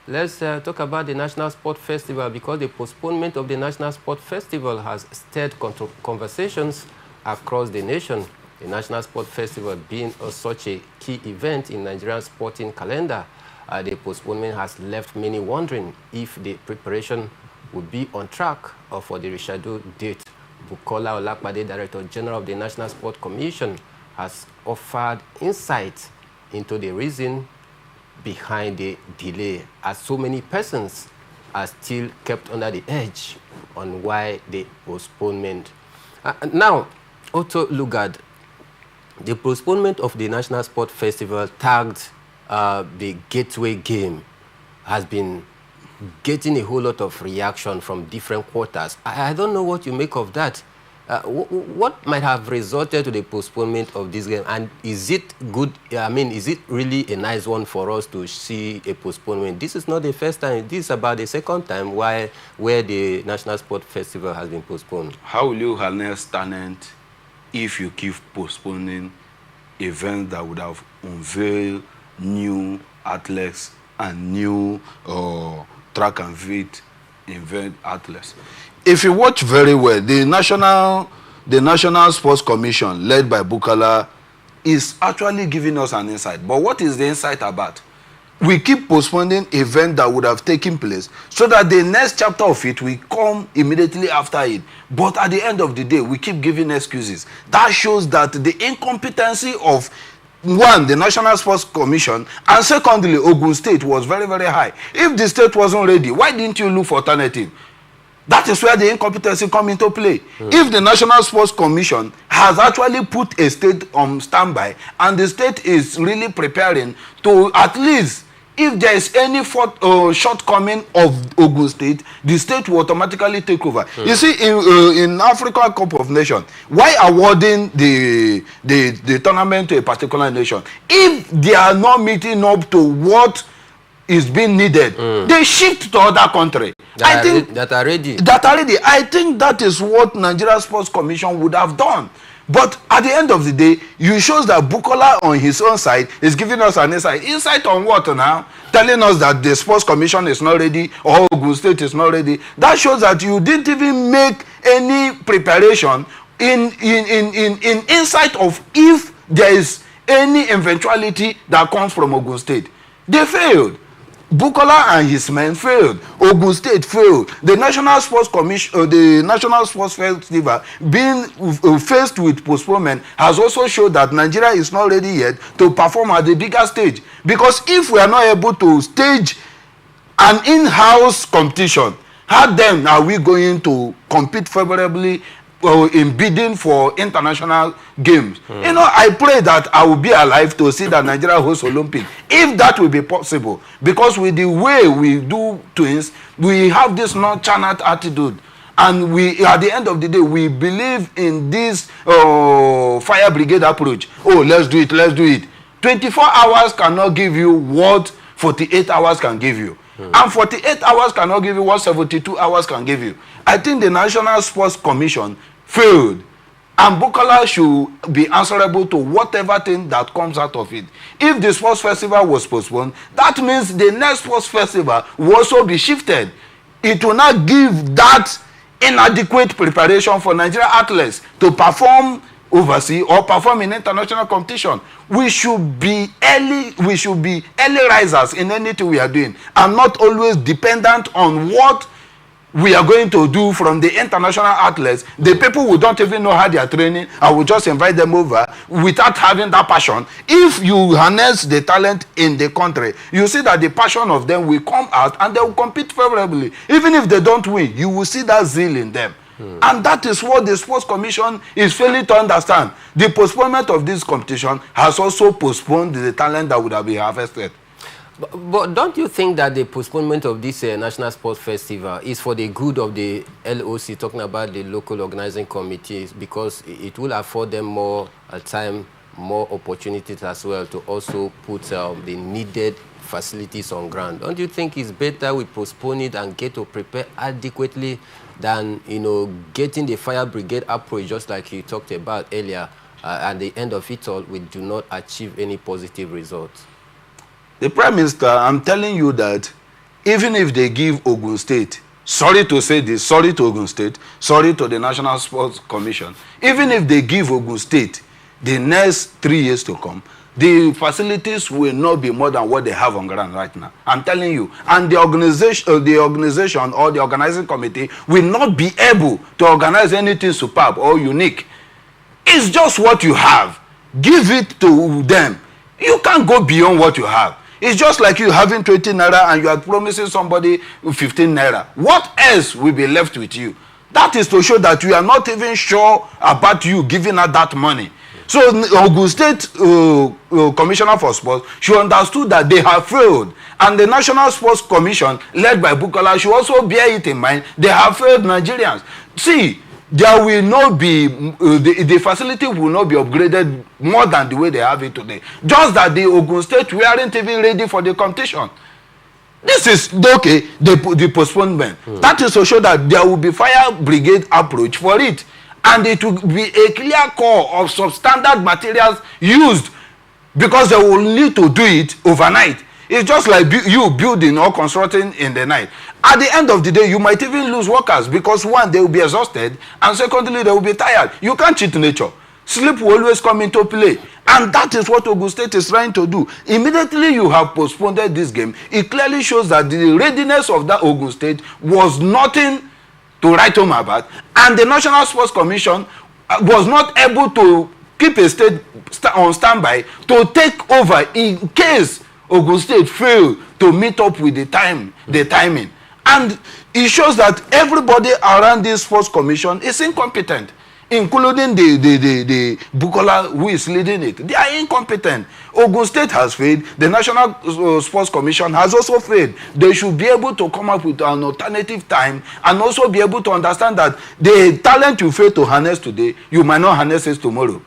let's talk about the National Sport Festival, because the postponement of the National Sport Festival has stirred conversations across the nation. The National Sport Festival being such a key event in Nigerian sporting calendar, the postponement has left many wondering if the preparation would be on track for the rescheduled date. Bukola Olakpade, Director General of the National Sport Commission, has offered insight into the reason behind the delay, as so many persons are still kept under the edge on why the postponement. Now, Otto Lugard, the postponement of the National Sport Festival, tagged the Gateway Game, has been getting a whole lot of reaction from different quarters. I don't know what you make of that. What might have resulted to the postponement of this game, and is it good? I mean, is it really a nice one for us to see a postponement? This is not the first time. This is about the second time where the National Sport Festival has been postponed. How will you harness talent if you keep postponing events that would have unveiled new athletes and new track and field event athletes? If you watch very well, the National Sports Commission, led by Bukola, is actually giving us an insight. But what is the insight about? We keep postponing events that would have taken place so that the next chapter of it will come immediately after it. But at the end of the day, we keep giving excuses. That shows that the incompetency of, one, the National Sports Commission, and secondly, Ogun State was very, very high. If the state wasn't ready, why didn't you look for alternative? That is where the incompetency come into play. If the National Sports Commission has actually put a state on standby, and the state is really preparing to, at least, if there is any shortcoming of Ogun State, the state will automatically take over. You see, in Africa Cup of Nations, why awarding the tournament to a particular nation? If they are not meeting up to what is being needed, they shift to other country. That are ready. I think that is what Nigeria Sports Commission would have done. But at the end of the day, you shows that Bukola on his own side is giving us an insight. Insight on what now? Telling us that the Sports Commission is not ready or Ogun State is not ready. That shows that you didn't even make any preparation in insight of if there is any eventuality that comes from Ogun State. They failed. Bukola and his men failed. Ogun State failed. The National Sports Commission, the National Sports Festival, being faced with postponement, has also showed that Nigeria is not ready yet to perform at the bigger stage. Because if we are not able to stage an in-house competition, how then are we going to compete favorably in bidding for international games? You know, I pray that I will be alive to see that Nigeria hosts Olympic, if that will be possible. Because with the way we do things, we have this nonchalant attitude, and we, at the end of the day, we believe in this fire brigade approach. Oh, let's do it. 24 hours cannot give you what 48 hours can give you. And 48 hours cannot give you what 72 hours can give you. I think the National Sports Commission failed, and Bukola should be answerable to whatever thing that comes out of it. If the sports festival was postponed, that means the next sports festival will also be shifted. It will not give that inadequate preparation for Nigerian athletes to perform overseas or perform in international competition. We should be early risers in anything we are doing, and not always dependent on what we are going to do from the international athletes. The people who don't even know how they are training, I will just invite them over without having that passion. If you harness the talent in the country, you see that the passion of them will come out and they will compete favorably. Even if they don't win, you will see that zeal in them. And that is what the Sports Commission is failing to understand. The postponement of this competition has also postponed the talent that would have been harvested. But don't you think that the postponement of this National Sports Festival is for the good of the LOC, talking about the local organizing committees, because it will afford them more time, more opportunities as well to also put the needed facilities on ground? Don't you think it's better we postpone it and get to prepare adequately than, you know, getting the fire brigade approach, just like you talked about earlier, at the end of it all, we do not achieve any positive results? The Prime Minister, I'm telling you that even if they give Ogun State, sorry to say this, sorry to Ogun State, sorry to the National Sports Commission, even if they give Ogun State the next 3 years to come, the facilities will not be more than what they have on ground right now. I'm telling you. And the organization or the organizing committee will not be able to organize anything superb or unique. It's just what you have. Give it to them. You can't go beyond what you have. It's just like you having 20 naira and you are promising somebody 15 naira. What else will be left with you? That is to show that you are not even sure about you giving her that money. So Ogun State Commissioner for Sports, she understood that they have failed. And the National Sports Commission, led by Bukola, should also bear it in mind. They have failed Nigerians. See, there will not be, the facility will not be upgraded more than the way they have it today. Just that the Ogun State weren't even ready for the competition. This is, okay, the postponement. That is to show that there will be fire brigade approach for it. And it will be a clear core of substandard materials used, because they will need to do it overnight. It's just like you building or constructing in the night. At the end of the day, you might even lose workers because, one, they will be exhausted, and secondly, they will be tired. You can't cheat nature. Sleep will always come into play. And that is what Ogun State is trying to do. Immediately you have postponed this game, it clearly shows that the readiness of that Ogun State was nothing to write home about, and the National Sports Commission was not able to keep a state on standby to take over in case Ogun State failed to meet up with the timing. And it shows that everybody around this sports commission is incompetent, including the Bukola who is leading it. They are incompetent. Ogun State has failed. The National Sports Commission has also failed. They should be able to come up with an alternative time and also be able to understand that the talent you fail to harness today, you might not harness it tomorrow.